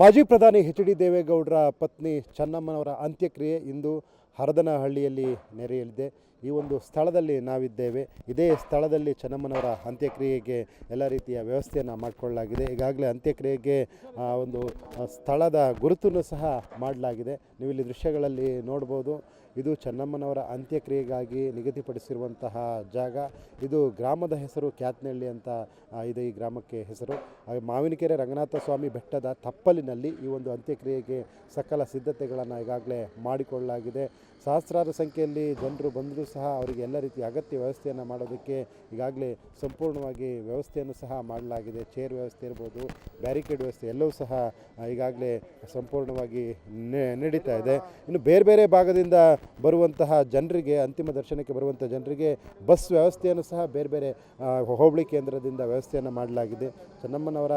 ಮಾಜಿ ಪ್ರಧಾನಿ H D ದೇವೇಗೌಡರ ಪತ್ನಿ ಚೆನ್ನಮ್ಮನವರ ಅಂತ್ಯಕ್ರಿಯೆ ಇಂದು ಹರದನಹಳ್ಳಿಯಲ್ಲಿ ನೆರೆಯಲಿದೆ. ಈ ಒಂದು ಸ್ಥಳದಲ್ಲಿ ನಾವಿದ್ದೇವೆ. ಇದೇ ಸ್ಥಳದಲ್ಲಿ ಚೆನ್ನಮ್ಮನವರ ಅಂತ್ಯಕ್ರಿಯೆಗೆ ಎಲ್ಲ ರೀತಿಯ ವ್ಯವಸ್ಥೆಯನ್ನು ಮಾಡಿಕೊಳ್ಳಲಾಗಿದೆ. ಈಗಾಗಲೇ ಅಂತ್ಯಕ್ರಿಯೆಗೆ ಒಂದು ಸ್ಥಳದ ಗುರುತನ್ನು ಸಹ ಮಾಡಲಾಗಿದೆ. ನೀವು ಇಲ್ಲಿ ದೃಶ್ಯಗಳಲ್ಲಿ ನೋಡ್ಬೋದು. ಇದು ಚೆನ್ನಮ್ಮನವರ ಅಂತ್ಯಕ್ರಿಯೆಗಾಗಿ ನಿಗದಿಪಡಿಸಿರುವಂತಹ ಜಾಗ. ಇದು ಗ್ರಾಮದ ಹೆಸರು ಕ್ಯಾತ್ನಹಳ್ಳಿ ಅಂತ ಇದೆ. ಈ ಗ್ರಾಮಕ್ಕೆ ಹೆಸರು ಮಾವಿನಕೆರೆ ರಂಗನಾಥ ಸ್ವಾಮಿ ಬೆಟ್ಟದ ತಪ್ಪಲಿನಲ್ಲಿ ಈ ಒಂದು ಅಂತ್ಯಕ್ರಿಯೆಗೆ ಸಕಲ ಸಿದ್ಧತೆಗಳನ್ನು ಈಗಾಗಲೇ ಮಾಡಿಕೊಳ್ಳಲಾಗಿದೆ. ಸಹಸ್ರಾರು ಸಂಖ್ಯೆಯಲ್ಲಿ ಜನರು ಬಂದರೂ ಸಹ ಅವರಿಗೆ ಎಲ್ಲ ರೀತಿಯ ಅಗತ್ಯ ವ್ಯವಸ್ಥೆಯನ್ನು ಮಾಡೋದಕ್ಕೆ ಈಗಾಗಲೇ ಸಂಪೂರ್ಣವಾಗಿ ವ್ಯವಸ್ಥೆಯನ್ನು ಸಹ ಮಾಡಲಾಗಿದೆ. ಚೇರ್ ವ್ಯವಸ್ಥೆ ಇರ್ಬೋದು, ಬ್ಯಾರಿಕೇಡ್ ವ್ಯವಸ್ಥೆ ಎಲ್ಲವೂ ಸಹ ಈಗಾಗಲೇ ಸಂಪೂರ್ಣವಾಗಿ ನಡೀತಾ ಇದೆ. ಇನ್ನು ಬೇರೆ ಬೇರೆ ಭಾಗದಿಂದ ಬರುವಂತಹ ಜನರಿಗೆ, ಅಂತಿಮ ದರ್ಶನಕ್ಕೆ ಬರುವಂಥ ಜನರಿಗೆ ಬಸ್ ವ್ಯವಸ್ಥೆಯನ್ನು ಸಹ ಬೇರೆ ಬೇರೆ ಹೋಬಳಿ ಕೇಂದ್ರದಿಂದ ವ್ಯವಸ್ಥೆಯನ್ನು ಮಾಡಲಾಗಿದೆ. ಚೆನ್ನಮ್ಮನವರ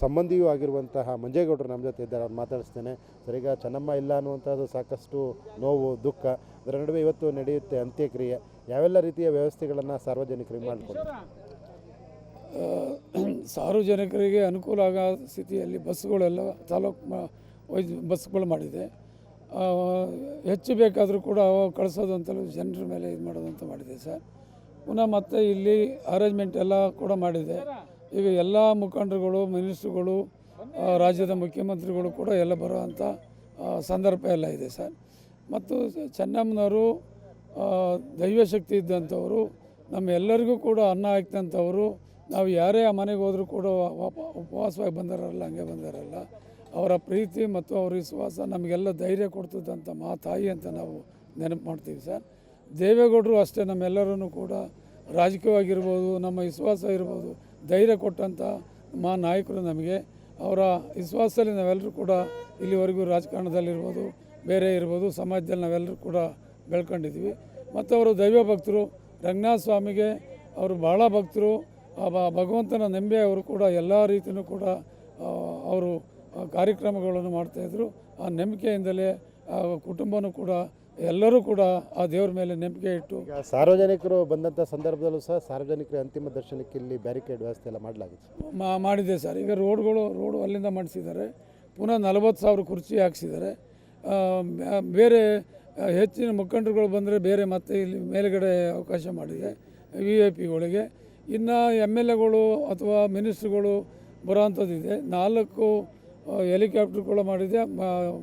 ಸಂಬಂಧಿಯೂ ಆಗಿರುವಂತಹ ಮಂಜೇಗೌಡರು ನಮ್ಮ ಜೊತೆ ಇದ್ದಾರೆ. ಅವ್ರು ಮಾತಾಡಿಸ್ತೇನೆ. ಸರ್, ಈಗ ಚೆನ್ನಮ್ಮ ಇಲ್ಲ ಅನ್ನುವಂಥದ್ದು ಸಾಕಷ್ಟು ನೋವು, ದುಃಖ. ಅದರ ನಡುವೆ ಇವತ್ತು ನಡೆಯುತ್ತೆ ಅಂತ್ಯಕ್ರಿಯೆ. ಯಾವೆಲ್ಲ ರೀತಿಯ ವ್ಯವಸ್ಥೆಗಳನ್ನು ಸಾರ್ವಜನಿಕರಿಗೆ ಮಾಡಿಕೊಂಡು ಸಾರ್ವಜನಿಕರಿಗೆ ಅನುಕೂಲ ಆಗೋ ಸ್ಥಿತಿಯಲ್ಲಿ ಬಸ್ಗಳೆಲ್ಲ ತಾಲೂಕು ಬಸ್ಗಳು ಮಾಡಿದೆ. ಹೆಚ್ಚು ಬೇಕಾದರೂ ಕೂಡ ಕಳಿಸೋದು ಅಂತಲೂ ಜನರ ಮೇಲೆ ಇದು ಮಾಡೋದು ಅಂತ ಮಾಡಿದೆ ಸರ್. ಪುನಃ ಮತ್ತೆ ಇಲ್ಲಿ ಅರೇಂಜ್ಮೆಂಟ್ ಎಲ್ಲ ಕೂಡ ಮಾಡಿದೆ. ಈಗ ಎಲ್ಲ ಮುಖಂಡರುಗಳು, ಮಿನಿಸ್ಟ್ರುಗಳು, ರಾಜ್ಯದ ಮುಖ್ಯಮಂತ್ರಿಗಳು ಕೂಡ ಎಲ್ಲ ಬರುವಂಥ ಸಂದರ್ಭ ಎಲ್ಲ ಇದೆ ಸರ್. ಮತ್ತು ಚೆನ್ನಮ್ಮನವರು ದೈವಶಕ್ತಿ ಇದ್ದಂಥವರು, ನಮ್ಮೆಲ್ಲರಿಗೂ ಕೂಡ ಅನ್ನ ಹಾಕ್ತಂಥವರು. ನಾವು ಯಾರೇ ಆ ಮನೆಗೆ ಹೋದರೂ ಕೂಡ ಉಪವಾಸವಾಗಿ ಬಂದಾರಲ್ಲ, ಹಂಗೆ ಬಂದಾರಲ್ಲ. ಅವರ ಪ್ರೀತಿ ಮತ್ತು ಅವರ ವಿಶ್ವಾಸ ನಮಗೆಲ್ಲ ಧೈರ್ಯ ಕೊಡ್ತದಂಥ ತಾಯಿ ಅಂತ ನಾವು ನೆನಪು ಮಾಡ್ತೀವಿ ಸರ್. ದೇವೇಗೌಡರು ಅಷ್ಟೇ, ನಮ್ಮೆಲ್ಲರೂ ಕೂಡ ರಾಜಕೀಯವಾಗಿರ್ಬೋದು, ನಮ್ಮ ವಿಶ್ವಾಸ ಇರ್ಬೋದು, ಧೈರ್ಯ ಕೊಟ್ಟಂಥ ನಾಯಕರು ನಮಗೆ. ಅವರ ವಿಶ್ವಾಸದಲ್ಲಿ ನಾವೆಲ್ಲರೂ ಕೂಡ ಇಲ್ಲಿವರೆಗೂ ರಾಜಕಾರಣದಲ್ಲಿರ್ಬೋದು, ಬೇರೆ ಇರ್ಬೋದು, ಸಮಾಜದಲ್ಲಿ ನಾವೆಲ್ಲರೂ ಕೂಡ ಬೆಳ್ಕೊಂಡಿದ್ದೀವಿ. ಮತ್ತು ಅವರು ದೈವ ಭಕ್ತರು. ರಂಗನಾಥ ಸ್ವಾಮಿಗೆ ಅವರು ಭಾಳ ಭಕ್ತರು. ಭಗವಂತನ ನಂಬಿ ಅವರು ಕೂಡ ಎಲ್ಲ ರೀತಿಯೂ ಕೂಡ ಅವರು ಕಾರ್ಯಕ್ರಮಗಳನ್ನು ಮಾಡ್ತಾಯಿದ್ರು. ಆ ನಂಬಿಕೆಯಿಂದಲೇ ಕುಟುಂಬನೂ ಕೂಡ ಎಲ್ಲರೂ ಕೂಡ ಆ ದೇವ್ರ ಮೇಲೆ ನಂಬಿಕೆ ಇಟ್ಟು ಸಾರ್ವಜನಿಕರು ಬಂದಂಥ ಸಂದರ್ಭದಲ್ಲೂ ಸಹ ಸಾರ್ವಜನಿಕರ ಅಂತಿಮ ದರ್ಶನಕ್ಕೆ ಇಲ್ಲಿ ಬ್ಯಾರಿಕೇಡ್ ವ್ಯವಸ್ಥೆ ಎಲ್ಲ ಮಾಡಿದೆ ಸರ್. ಈಗ ರೋಡು ಅಲ್ಲಿಂದ ಮಾಡಿಸಿದ್ದಾರೆ. ಪುನಃ 40,000 ಕುರ್ಚಿ ಹಾಕ್ಸಿದ್ದಾರೆ. ಬೇರೆ ಹೆಚ್ಚಿನ ಮುಖಂಡರುಗಳು ಬಂದರೆ ಬೇರೆ ಮತ್ತೆ ಇಲ್ಲಿ ಮೇಲುಗಡೆ ಅವಕಾಶ ಮಾಡಿದೆ VIP ಗಳಿಗೆ. ಇನ್ನು MLAಗಳು ಅಥವಾ ಮಿನಿಸ್ಟ್ರುಗಳು ಬರೋವಂಥದ್ದಿದೆ. 4 ಹೆಲಿಕಾಪ್ಟರ್ಗಳು ಮಾಡಿದೆ.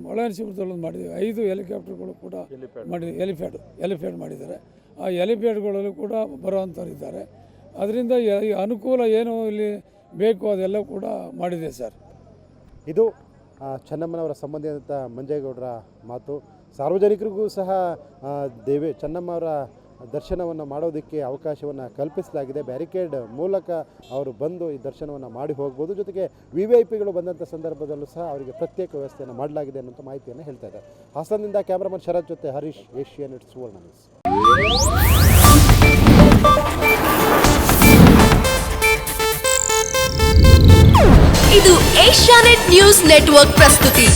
ಮಳೆನರಸೀಪುರದಲ್ಲೊಂದು ಮಾಡಿದೆ. 5 ಹೆಲಿಕಾಪ್ಟರ್ಗಳು ಕೂಡ ಮಾಡಿದೆ. ಎಲಿಫ್ಯಾಡ್ ಮಾಡಿದ್ದಾರೆ. ಆ ಎಲಿಫ್ಯಾಡ್ಗಳಲ್ಲೂ ಕೂಡ ಬರೋವಂಥವ್ರಿದ್ದಾರೆ. ಅದರಿಂದ ಅನುಕೂಲ ಏನು ಇಲ್ಲಿ ಬೇಕು ಅದೆಲ್ಲ ಕೂಡ ಮಾಡಿದೆ ಸರ್. ಇದು ಚೆನ್ನಮ್ಮನವರ ಸಂಬಂಧಿಸಿದಂಥ ಮಂಜೇಗೌಡರ ಮಾತು. ಸಾರ್ವಜನಿಕರಿಗೂ ಸಹ ಚೆನ್ನಮ್ಮವರ ದರ್ಶನವನ್ನು ಮಾಡೋದಕ್ಕೆ ಅವಕಾಶವನ್ನು ಕಲ್ಪಿಸಲಾಗಿದೆ. ಬ್ಯಾರಿಕೇಡ್ ಮೂಲಕ ಅವರು ಬಂದು ಈ ದರ್ಶನವನ್ನು ಮಾಡಿ ಹೋಗ್ಬೋದು. ಜೊತೆಗೆ VVIPಗಳು ಬಂದಂಥ ಸಂದರ್ಭದಲ್ಲೂ ಸಹ ಅವರಿಗೆ ಪ್ರತ್ಯೇಕ ವ್ಯವಸ್ಥೆಯನ್ನು ಮಾಡಲಾಗಿದೆ ಅನ್ನೋಂಥ ಮಾಹಿತಿಯನ್ನು ಹೇಳ್ತಾ ಇದ್ದಾರೆ. ಹಾಸನದಿಂದ ಕ್ಯಾಮ್ರಾಮನ್ ಶರತ್ ಜೊತೆ ಹರೀಶ್, ಏಷ್ಯಾನೆಟ್ ಸುವರ್ಣ ನ್ಯೂಸ್. ಇದು ಏಷ್ಯಾನೆಟ್ ನ್ಯೂಸ್ ನೆಟ್ವರ್ಕ್ ಪ್ರಸ್ತುತಿ.